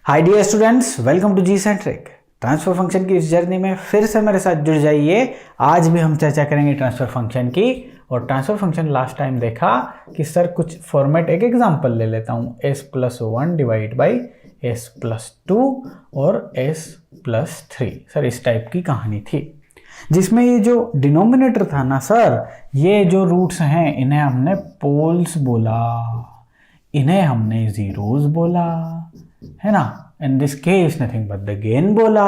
Hi dear students, welcome to G centric. Transfer function की इस journey में फिर से मेरे साथ जुड़ जाइए। आज भी हम चर्चा करेंगे ट्रांसफर फंक्शन की। और ट्रांसफर फंक्शन लास्ट टाइम देखा कि सर कुछ फॉर्मेट, एक एग्जांपल ले लेता हूँ, s+1 डिवाइड बाई s+2 और s+3। सर इस टाइप की कहानी थी जिसमें ये जो डिनोमिनेटर था ना सर, ये जो रूट्स हैं इन्हें हमने पोल्स बोला, इन्हें हमने जीरोस बोला, है ना। In this case nothing but the gain बोला।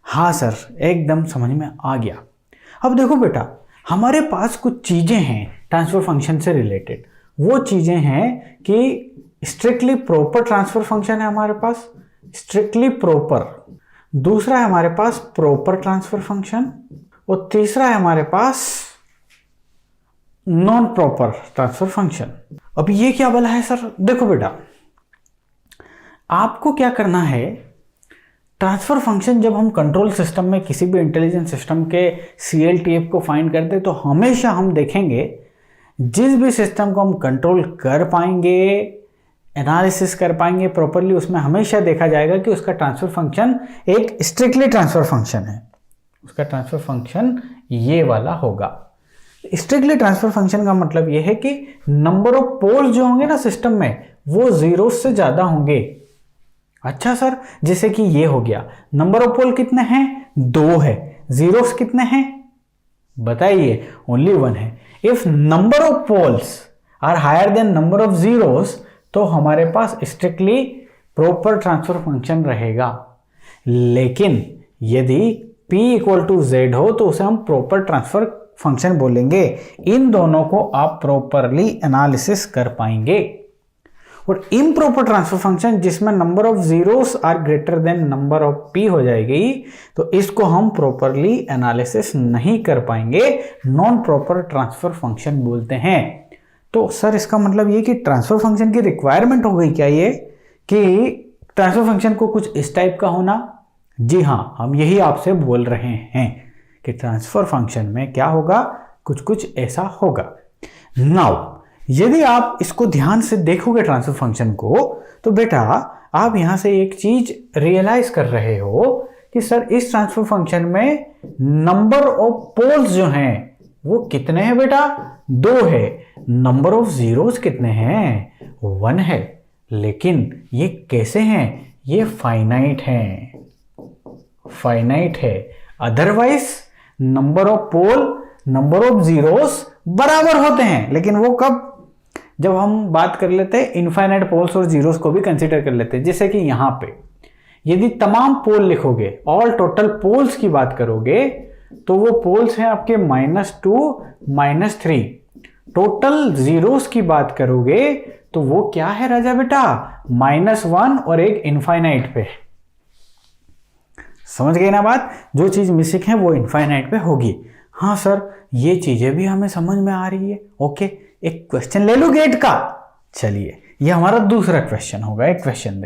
हाँ सर, एकदम समझ में आ गया। अब देखो बेटा, हमारे पास कुछ चीजें हैं ट्रांसफर फंक्शन से रिलेटेड। वो चीजें हैं कि स्ट्रिक्टली प्रॉपर ट्रांसफर फंक्शन है हमारे पास, स्ट्रिक्टली प्रॉपर। दूसरा है हमारे पास प्रॉपर ट्रांसफर फंक्शन, और तीसरा है हमारे पास नॉन प्रॉपर ट्रांसफर फंक्शन। अब ये क्या बोला है सर? देखो बेटा, आपको क्या करना है, ट्रांसफर फंक्शन जब हम कंट्रोल सिस्टम में किसी भी इंटेलिजेंट सिस्टम के CLTF को फाइंड करते तो हमेशा हम देखेंगे जिस भी सिस्टम को हम कंट्रोल कर पाएंगे, एनालिसिस कर पाएंगे प्रॉपरली, उसमें हमेशा देखा जाएगा कि उसका ट्रांसफर फंक्शन एक स्ट्रिक्टली ट्रांसफर फंक्शन है। उसका ट्रांसफर फंक्शन ये वाला होगा। स्ट्रिक्टली ट्रांसफर फंक्शन का मतलब ये है कि नंबर ऑफ पोल्स जो होंगे ना सिस्टम में, वो जीरो से ज्यादा होंगे। अच्छा सर, जैसे कि ये हो गया, नंबर ऑफ पोल कितने हैं? 2 है। जीरोस कितने हैं बताइए? ओनली 1 है। If number of poles are higher than number of zeros, तो हमारे पास स्ट्रिक्टली प्रॉपर ट्रांसफर फंक्शन रहेगा। लेकिन यदि P = Z हो तो उसे हम प्रॉपर ट्रांसफर फंक्शन बोलेंगे। इन दोनों को आप प्रॉपरली एनालिसिस कर पाएंगे। और इम्प्रॉपर ट्रांसफर फंक्शन जिसमें number of zeros are greater than number of P हो जाएगी, तो इसको हम प्रॉपरली एनालिसिस नहीं कर पाएंगे, नॉन प्रॉपर ट्रांसफर फंक्शन बोलते हैं। तो सर इसका मतलब ये कि ट्रांसफर फंक्शन की रिक्वायरमेंट हो गई क्या ये, कि ट्रांसफर फंक्शन को कुछ इस टाइप का होना? जी हाँ, हम यही आपसे बोल रहे हैं कि ट्रांसफर फंक्शन में क्या होगा, कुछ कुछ ऐसा होगा। नाउ यदि आप इसको ध्यान से देखोगे ट्रांसफर फंक्शन को, तो बेटा आप यहां से एक चीज रियलाइज कर रहे हो कि सर इस ट्रांसफर फंक्शन में नंबर ऑफ पोल्स जो हैं वो कितने हैं बेटा? 2 है। नंबर ऑफ जीरोस कितने हैं? 1 है। लेकिन ये कैसे हैं? ये फाइनाइट हैं, फाइनाइट है। Otherwise number of pole, number of zeros बराबर होते हैं। लेकिन वो कब? जब हम बात कर लेते हैं इनफाइनाइट पोल्स और जीरोस को भी कंसीडर कर लेते हैं। जैसे कि यहां पे यदि तमाम पोल लिखोगे, ऑल टोटल पोल्स की बात करोगे, तो वो पोल्स हैं आपके -2, -3। टोटल जीरोस की बात करोगे तो वो क्या है राजा बेटा? -1 और एक इनफाइनाइट पे। समझ गए ना बात? जो चीज मिसिंग है वो इनफाइनाइट पे होगी। हाँ सर, ये चीजें भी हमें समझ में आ रही है। ओके, एक क्वेश्चन ले लो गेट का। चलिए, ये हमारा दूसरा क्वेश्चन होगा। एक क्वेश्चन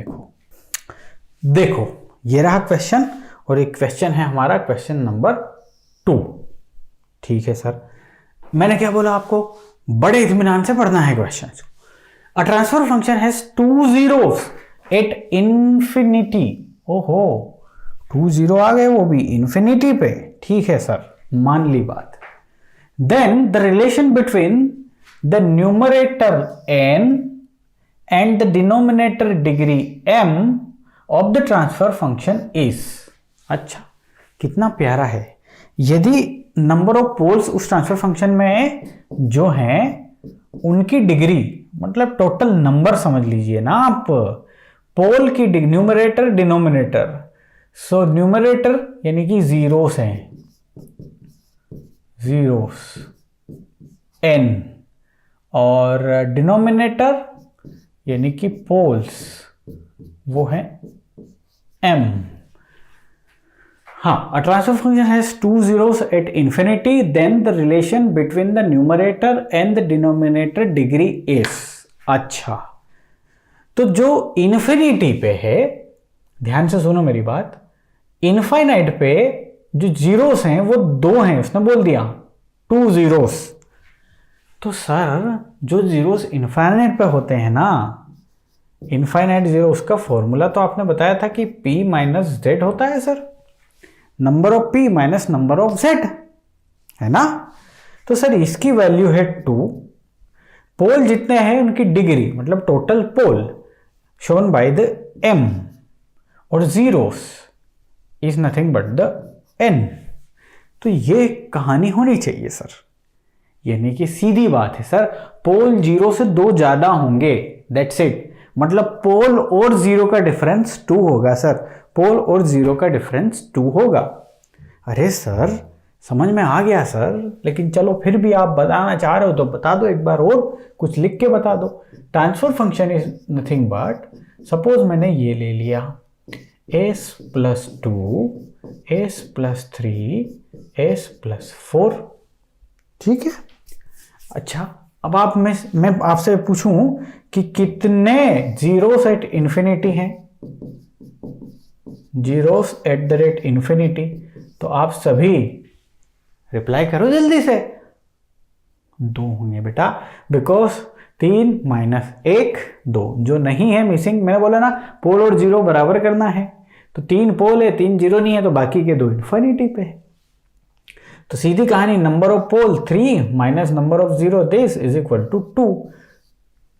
देखो ये रहा क्वेश्चन, और एक क्वेश्चन है हमारा क्वेश्चन नंबर 2। ठीक है सर, मैंने क्या बोला आपको? बड़े इत्मीनान से पढ़ना है question. A transfer function has 2 zeros at infinity. ओहो, 2 0 आ गए, वो भी इंफिनिटी पे। ठीक है सर, मान ली बात। Then the relation between the numerator n and the denominator degree m of the transfer function is। अच्छा, कितना प्यारा है। यदि नंबर ऑफ पोल्स उस ट्रांसफर फंक्शन में जो हैं उनकी डिग्री, मतलब टोटल नंबर समझ लीजिए ना आप, पोल की न्यूमरेटर डिनोमिनेटर। सो न्यूमरेटर यानी कि जीरोस हैं, जीरोस n, और डिनोमिनेटर यानी कि पोल्स वो है m। हाँ, a transfer function has 2 zeros at infinity, then the relation between the numerator and the denominator degree is। अच्छा, तो जो इन्फिनिटी पे है, ध्यान से सुनो मेरी बात, इनफाइनाइट पे जो जीरोस हैं वो 2 हैं, उसने बोल दिया 2 zeros। तो सर जो जीरोस इनफाइनाइट पे होते हैं ना, इनफाइनाइट जीरो, उसका फॉर्मूला तो आपने बताया था कि p माइनस जेड होता है sir, number of p minus number of z, है ना। तो सर इसकी वैल्यू है 2, पोल जितने हैं उनकी डिग्री मतलब total pole shown by the m, और zeros is nothing but the n। तो ये कहानी होनी चाहिए सर, यानी कि सीधी बात है सर, पोल जीरो से 2 ज्यादा होंगे, दैट्स इट। मतलब पोल और जीरो का डिफरेंस 2 होगा सर, पोल और जीरो का डिफरेंस 2 होगा। अरे सर समझ में आ गया सर, लेकिन चलो फिर भी आप बताना चाह रहे हो तो बता दो, एक बार और कुछ लिख के बता दो। Transfer function is nothing but, suppose मैंने ये ले लिया s plus 2, s plus 3, s plus 4, ठीक है। अच्छा अब आप मैं आपसे पूछूं कि कितने जीरोस एट इंफिनिटी हैं, zeros at the rate infinity, तो आप सभी रिप्लाई करो जल्दी से। 2 होंगे बेटा, बिकॉज 3 माइनस 1 2, जो नहीं है मिसिंग, मैंने बोला ना पोल और जीरो बराबर करना है, तो 3 पोल है 3 जीरो नहीं है, तो बाकी के 2 इन्फिनिटी पे है। तो सीधी कहानी, number of pole 3 minus number of zero this is equal to 2।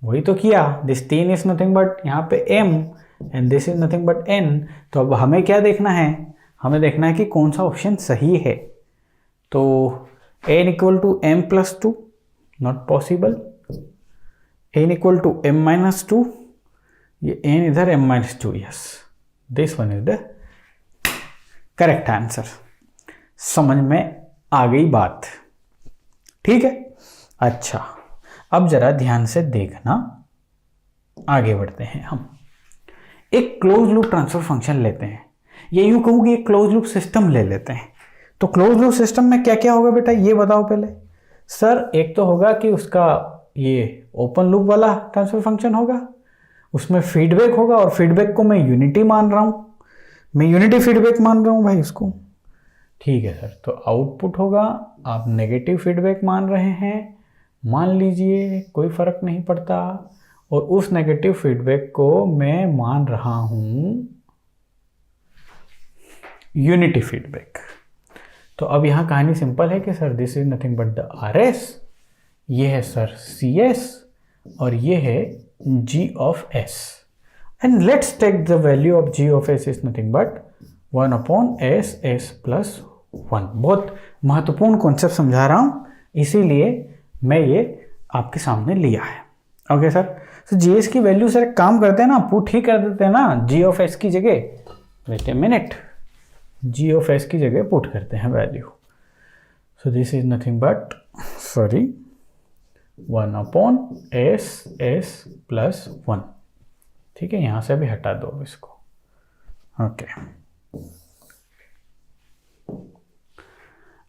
वही तो किया, दिस 3 इज नथिंग बट यहाँ पे m and this is nothing but n। तो अब हमें क्या देखना है, हमें देखना है कि कौन सा ऑप्शन सही है। तो n equal to m plus 2 not possible, n equal to m minus 2, ये n इधर m minus 2, yes this one is the correct answer. समझ में आ गई बात, ठीक है। अच्छा अब जरा ध्यान से देखना, आगे बढ़ते हैं हम। एक क्लोज लूप ट्रांसफर फंक्शन लेते हैं, ये यूं कहूँ कि एक क्लोज लूप सिस्टम ले लेते हैं। तो क्लोज लूप सिस्टम में क्या क्या होगा बेटा, ये बताओ पहले। सर एक तो होगा कि उसका ये ओपन लूप वाला ट्रांसफर फंक्शन होगा, उसमें फीडबैक होगा, और फीडबैक को मैं यूनिटी मान रहा हूँ, मैं यूनिटी फीडबैक मान रहा हूँ भाई इसको, ठीक है सर। तो आउटपुट होगा, आप नेगेटिव फीडबैक मान रहे हैं, मान लीजिए कोई फर्क नहीं पड़ता, और उस नेगेटिव फीडबैक को मैं मान रहा हूं यूनिटी फीडबैक। तो अब यहां कहानी सिंपल है कि sir this is nothing but the RS, ये है सर CS, और ये है G of S, and let's take the value of G of S is nothing but 1 upon S plus 1। बहुत महत्वपूर्ण कॉन्सेप्ट समझा रहा हूं, इसीलिए मैं ये आपके सामने लिया है। ओके सर, तो GS की वैल्यू सर एक काम करते हैं ना, पुट ही कर देते हैं ना G ऑफ S की जगह, wait a minute, G of S की जगह पुट करते हैं value. So this is nothing but 1 upon S plus 1, ठीक है। यहां से भी हटा दो इसको, ओके।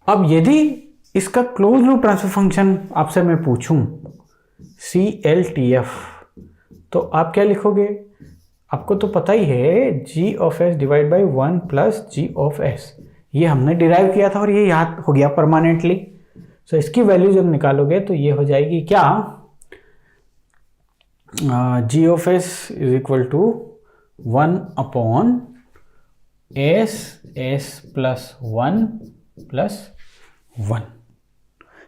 अब यदि इसका क्लोज लूप ट्रांसफर फंक्शन आपसे मैं पूछूं CLTF, तो आप क्या लिखोगे, आपको तो पता ही है G of S divide by 1 plus G of S, ये हमने डिराइव किया था और ये याद हो गया परमानेंटली। सो इसकी वैल्यू जब निकालोगे तो ये हो जाएगी क्या, G of S is equal to 1 upon S plus 1 plus 1,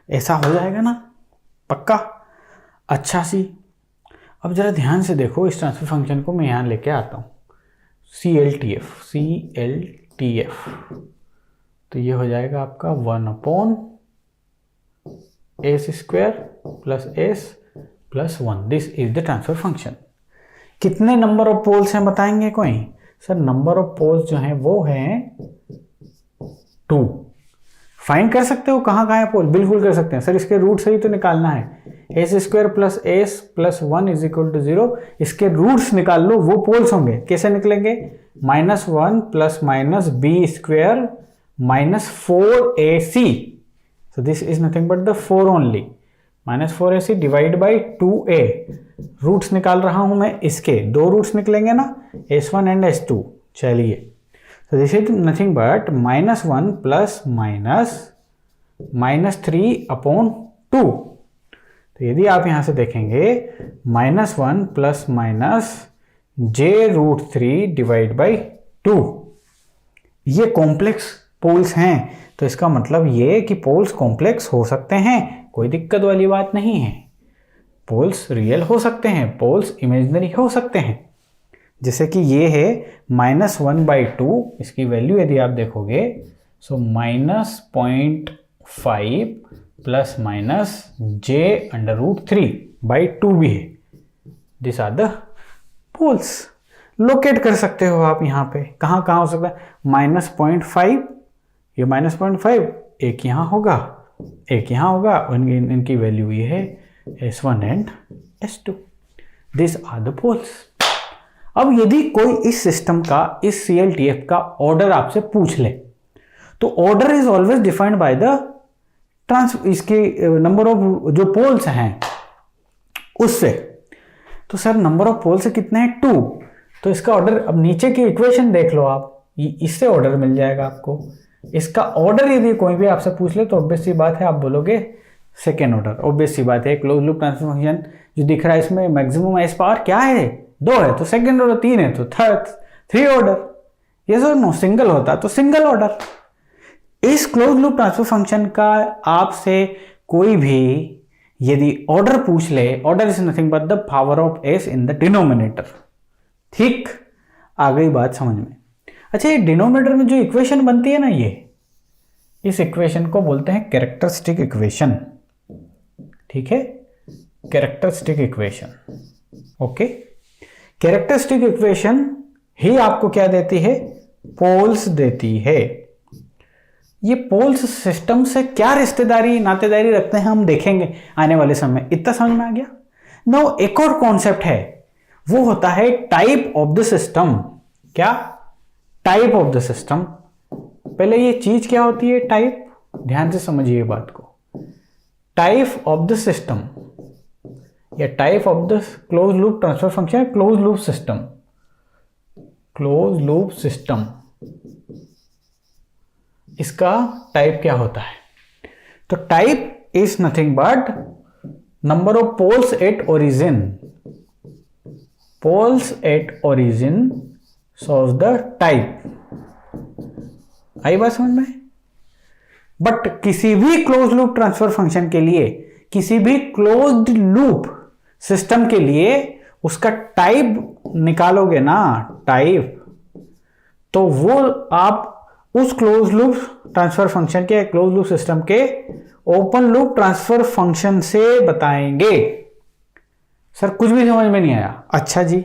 ऐसा हो जाएगा ना, पक्का। अच्छा सी, अब जरा ध्यान से देखो, इस ट्रांसफर फंक्शन को मैं यहाँ लेके आता हूँ CLTF, तो ये हो जाएगा आपका 1 upon S square plus S plus 1, this is the transfer function. कितने नंबर ऑफ पोल्स हैं बताएंगे कोई, सर नंबर ऑफ पोल्स जो हैं वो हैं 2। फाइंड कर सकते हो कहाँ कहाँ है पोल, बिल्कुल कर सकते हैं सर, इसके रूट से ही तो निकालना है। S square plus S plus 1 is equal to 0, इसके रूट्स निकाल लो, वो पोल्स होंगे। कैसे निकलेंगे, -1 plus minus B square minus 4AC, so this is nothing but the 4 only, -4AC divide by 2A, roots निकाल रहा हूं मैं इसके, 2 रूट्स निकलेंगे ना, S1 एंड S2। चलिए, so this is nothing but -1 plus minus 3 upon 2। तो यदि आप यहां से देखेंगे -1 plus minus j√3 divide by 2। ये कॉम्प्लेक्स पोल्स हैं, तो इसका मतलब ये कि पोल्स कॉम्प्लेक्स हो सकते हैं, कोई दिक्कत वाली बात नहीं है। पोल्स रियल हो सकते हैं, पोल्स इमेजिनरी हो सकते हैं। जैसे कि ये है -1/2, इसकी वैल्यू यदि आप देखोगे सो -0.5 प्लस माइनस j√3/2 भी है। This are the poles. Locate कर सकते हो आप यहाँ पे, कहाँ कहाँ हो सकता है, -0.5, ये -0.5, एक यहाँ होगा, एक यहाँ होगा, इनकी वैल्यू ये है S1 and S2। This are the poles. अब यदि कोई इस सिस्टम का, इस CLTF का ऑर्डर आपसे पूछ ले, तो order is always defined by the इसके नंबर ऑफ जो पोल्स हैं उससे। तो सर नंबर ऑफ पोल्स कितने हैं, 2, तो इसका ऑर्डर, अब नीचे की इक्वेशन देख लो आप, इससे ऑर्डर मिल जाएगा आपको। इसका ऑर्डर यदि कोई भी आपसे पूछ ले तो ऑब्वियस सी बात है आप बोलोगे सेकेंड ऑर्डर। ऑब्वियस सी बात है, क्लोज लूप ट्रांसफर फंक्शन जो दिख रहा है इसमें मैक्सिमम एस पावर क्या है, 2 है, तो सेकेंड ऑर्डर, 3 है तो थ्री ऑर्डर। ये सर नो सिंगल होता तो सिंगल ऑर्डर। इस क्लोज लूप ट्रांसफर फंक्शन का आपसे कोई भी यदि ऑर्डर पूछ ले, order is nothing but the power of S in the denominator. ठीक, आ गई बात समझ में। अच्छा, ये डिनोमिनेटर में जो इक्वेशन बनती है ना, ये इस इक्वेशन को बोलते हैं कैरेक्टरिस्टिक इक्वेशन। ठीक है, characteristic equation. Okay, characteristic equation ही आपको क्या देती है, पोल्स देती है। ये पोल्स सिस्टम से क्या रिश्तेदारी नातेदारी रखते हैं हम देखेंगे आने वाले समय। इतना समझ में आ गया। नो, एक और कॉन्सेप्ट है, वो होता है टाइप ऑफ द सिस्टम। क्या, टाइप ऑफ द सिस्टम। पहले ये चीज क्या होती है टाइप, ध्यान से समझिए बात को। टाइप ऑफ द सिस्टम या type of the close loop transfer function, close loop system. Close loop system, इसका टाइप क्या होता है, तो type is nothing but number of poles at origin. Poles at origin solve the type. आई बात समझ में। बट किसी भी क्लोज लूप ट्रांसफर फंक्शन के लिए, किसी भी क्लोज्ड लूप सिस्टम के लिए उसका टाइप निकालोगे ना, टाइप, तो वो आप उस क्लोज लूप ट्रांसफर फंक्शन के, क्लोज लूप सिस्टम के ओपन लूप ट्रांसफर फंक्शन से बताएंगे। सर कुछ भी समझ में नहीं आया। अच्छा जी,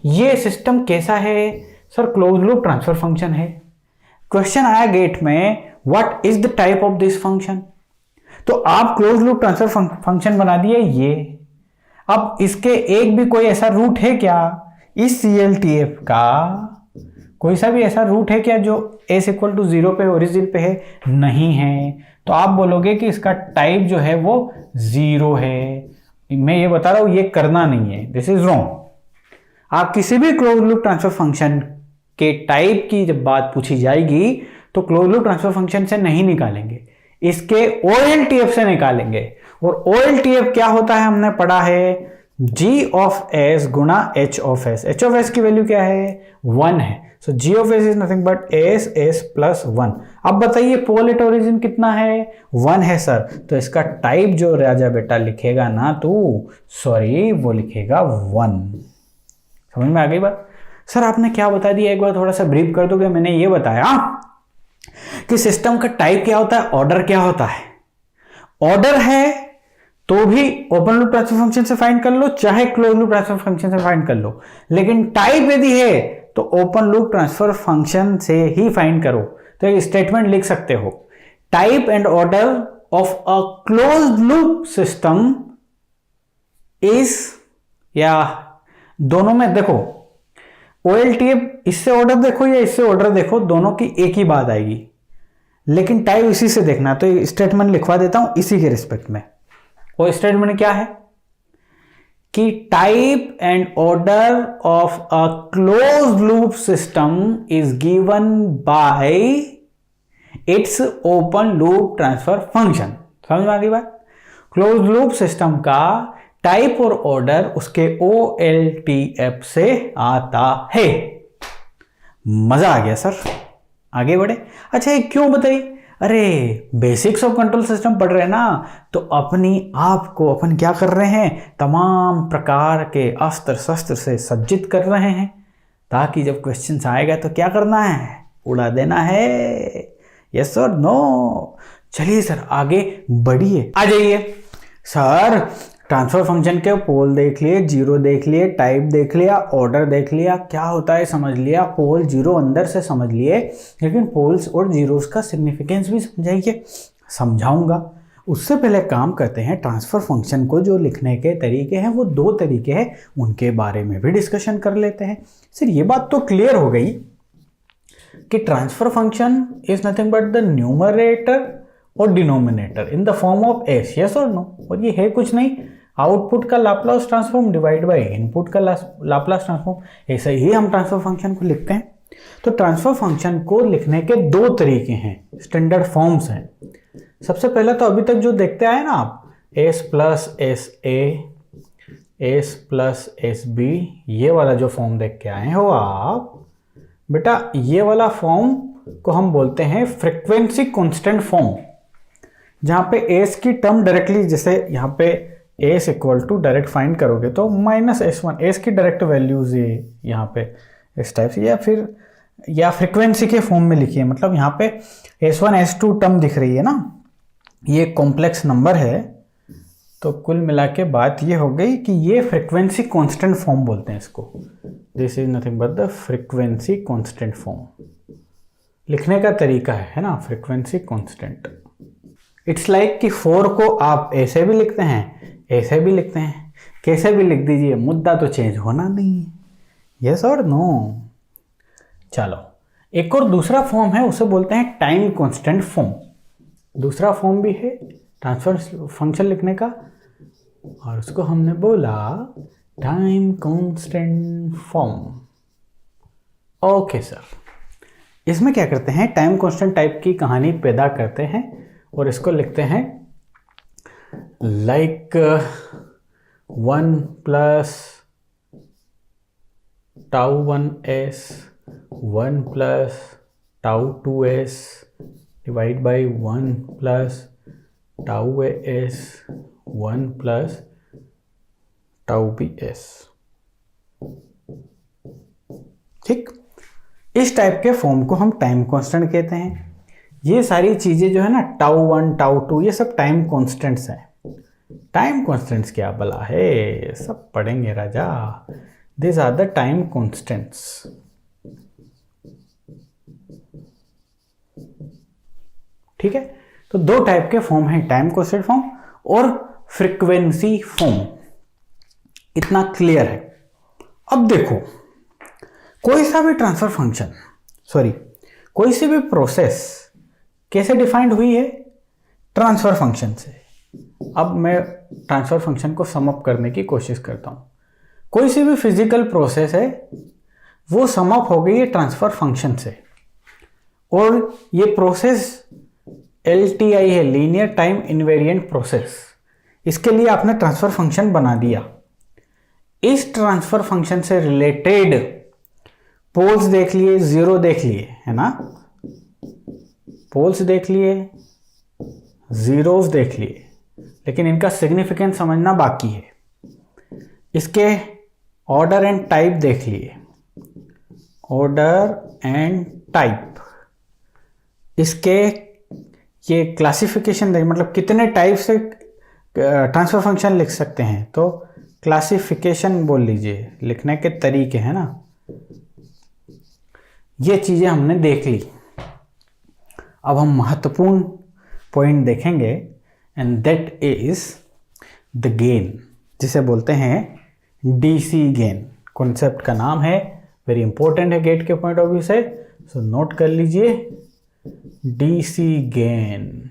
ये सिस्टम कैसा है, sir close loop transfer function है। क्वेश्चन आया गेट में, what is the type of this function, तो आप क्लोज लूप ट्रांसफर फंक्शन बना दिए ये। अब इसके एक भी कोई ऐसा रूट है क्या, इस CLTF का कोई सा भी ऐसा रूट है क्या जो s = 0 पे ओरिजिन पे है, नहीं है, तो आप बोलोगे कि इसका टाइप जो है वो 0 है। मैं ये बता रहा हूं, ये करना नहीं है, दिस इज रॉन्ग। आप किसी भी क्लोज लूप ट्रांसफर फंक्शन के टाइप की जब बात पूछी जाएगी तो क्लोज लूप ट्रांसफर फंक्शन से नहीं निकालेंगे, इसके OLTF से निकालेंगे। और OLTF क्या होता है हमने पढ़ा है, G ऑफ S गुणा H of S। H of S की वैल्यू क्या है, 1 है। सो G of S is nothing but S plus 1। अब बताइए पोल एट ओरिजिन कितना है, 1 है सर, तो इसका टाइप जो राजा बेटा लिखेगा ना तू, सॉरी वो लिखेगा 1। समझ में आ गई बात। सर आपने क्या बता दिया, एक बार थोड़ा सा ब्रीफ कर दोगे। मैंने ये बताया कि सिस्टम का टाइप क्या होता है, ऑर्डर क्या होता है। ऑर्डर है तो भी ओपन लूप ट्रांसफर फंक्शन से फाइंड कर लो, चाहे क्लोज लूप ट्रांसफर फंक्शन से फाइंड कर लो, लेकिन टाइप यदि है तो ओपन लूप ट्रांसफर फंक्शन से ही फाइंड करो। तो एक स्टेटमेंट लिख सकते हो, type and order of a close loop system is, या दोनों में देखो OLTF, इससे ऑर्डर देखो या इससे ऑर्डर देखो, दोनों की एक ही बात आएगी, लेकिन टाइप इसी से देखना। तो स्टेटमेंट लिखवा देता हूं इसी के रिस्पेक्ट में। वो स्टेटमेंट क्या है कि type and order of a close loop system is given by it's open loop transfer function. समझ में आ गई बात। क्लोज लूप सिस्टम का टाइप और ऑर्डर उसके OLTF से आता है। मजा आ गया सर, आगे बढ़े। अच्छा, ये क्यों बताइए? अरे बेसिक्स ऑफ कंट्रोल सिस्टम पढ़ रहे हैं ना, तो अपनी आप को अपन क्या कर रहे हैं, तमाम प्रकार के अस्त्र शस्त्र से सज्जित कर रहे हैं, ताकि जब क्वेश्चन आएगा तो क्या करना है, उड़ा देना है। यस और नो? चलिए सर आगे बढ़िए, आ जाइए। सर ट्रांसफर फंक्शन के पोल देख लिए, जीरो देख लिए, टाइप देख लिया, ऑर्डर देख लिया, क्या होता है समझ लिया, पोल जीरो अंदर से समझ लिए, लेकिन पोल्स और जीरोस का सिग्निफिकेंस भी समझाइए। समझाऊंगा, उससे पहले काम करते हैं, ट्रांसफर फंक्शन को जो लिखने के तरीके हैं वो दो तरीके हैं, उनके बारे में भी डिस्कशन कर लेते हैं। सर ये बात तो क्लियर हो गई कि transfer function is nothing but the numerator और denominator in the form of s, yes और नो? और ये है कुछ नहीं, आउटपुट का Laplace transform divide by input का लाप्लास ट्रांसफॉर्म। ऐसे ही हम ट्रांसफर फंक्शन को लिखते हैं। तो ट्रांसफर फंक्शन को लिखने के दो तरीके हैं, स्टैंडर्ड फॉर्म्स हैं। सबसे पहले तो अभी तक जो देखते आए ना आप, S plus S A, S plus S B, ये वाला जो फॉर्म देख के आए हो आप बेटा, ये वाला फॉर्म को हम बोलते हैं फ्रीक्वेंसी कांस्टेंट फॉर्म, जहां पे एस की टर्म डायरेक्टली, जैसे यहाँ पे S equal to direct find करोगे तो -s1, एस की डायरेक्ट वैल्यूज ये यहाँ पे इस टाइप से, या फ्रीक्वेंसी के फॉर्म में लिखिए, मतलब यहाँ पे s1 s2 टर्म दिख रही है ना, ये कॉम्प्लेक्स नंबर है। तो कुल मिला के बात ये हो गई कि ये फ्रीक्वेंसी कांस्टेंट फॉर्म बोलते हैं इसको। This is nothing but the frequency constant form. लिखने का तरीका है ना, फ्रीक्वेंसी कांस्टेंट। इट्स लाइक कि 4 को आप ऐसे भी लिखते हैं, ऐसे भी लिखते हैं, कैसे भी लिख दीजिए, मुद्दा तो चेंज होना नहीं है। यस और नो? चलो, एक और दूसरा फॉर्म है, उसे बोलते हैं टाइम कांस्टेंट फॉर्म। दूसरा फॉर्म भी है ट्रांसफर फंक्शन लिखने का, और उसको हमने बोला time constant form. Okay sir, इसमें क्या करते हैं, टाइम कांस्टेंट टाइप की कहानी पैदा करते हैं और इसको लिखते हैं like 1 plus tau 1s 1 plus tau 2s divide by 1 plus tau as 1 plus tau bs। ठीक, इस टाइप के फॉर्म को हम टाइम कांस्टेंट कहते हैं। ये सारी चीजें जो है ना, टाउ 1 टाउ 2, ये सब टाइम कांस्टेंट्स हैं। टाइम कांस्टेंट्स क्या भला है, सब पढ़ेंगे राजा। This are the time constants. ठीक है, तो दो टाइप के फॉर्म हैं, टाइम कांस्टेंट फॉर्म और फ्रीक्वेंसी फॉर्म। इतना क्लियर है। अब देखो, कोई सा भी ट्रांसफर फंक्शन, कोई सी भी प्रोसेस कैसे डिफाइंड हुई है, ट्रांसफर फंक्शन से। अब मैं ट्रांसफर फंक्शन को सम अप करने की कोशिश करता हूं। कोई सी भी फिजिकल प्रोसेस है वो सम अप हो गई है ट्रांसफर फंक्शन से, और ये प्रोसेस LTI है, लीनियर टाइम इनवेरिएंट प्रोसेस। इसके लिए आपने ट्रांसफर फंक्शन बना दिया। इस ट्रांसफर फंक्शन से रिलेटेड पोल्स देख लिए, जीरो देख लिए, है ना, पोल्स देख लिए, जीरोस देख लिए, लेकिन इनका सिग्निफिकेंस समझना बाकी है। इसके ऑर्डर एंड टाइप देख लिए, ऑर्डर एंड टाइप। इसके ये क्लासिफिकेशन देख, मतलब कितने टाइप से ट्रांसफर फंक्शन लिख सकते हैं, तो क्लासिफिकेशन बोल लीजिए, लिखने के तरीके हैं ना, ये चीजें हमने देख ली। अब हम महत्वपूर्ण पॉइंट देखेंगे, and that is the gain, जिसे बोलते हैं DC गेन। कॉन्सेप्ट का नाम है, वेरी इंपॉर्टेंट है गेट के पॉइंट ऑफ व्यू से, सो नोट कर लीजिए, DC गेन।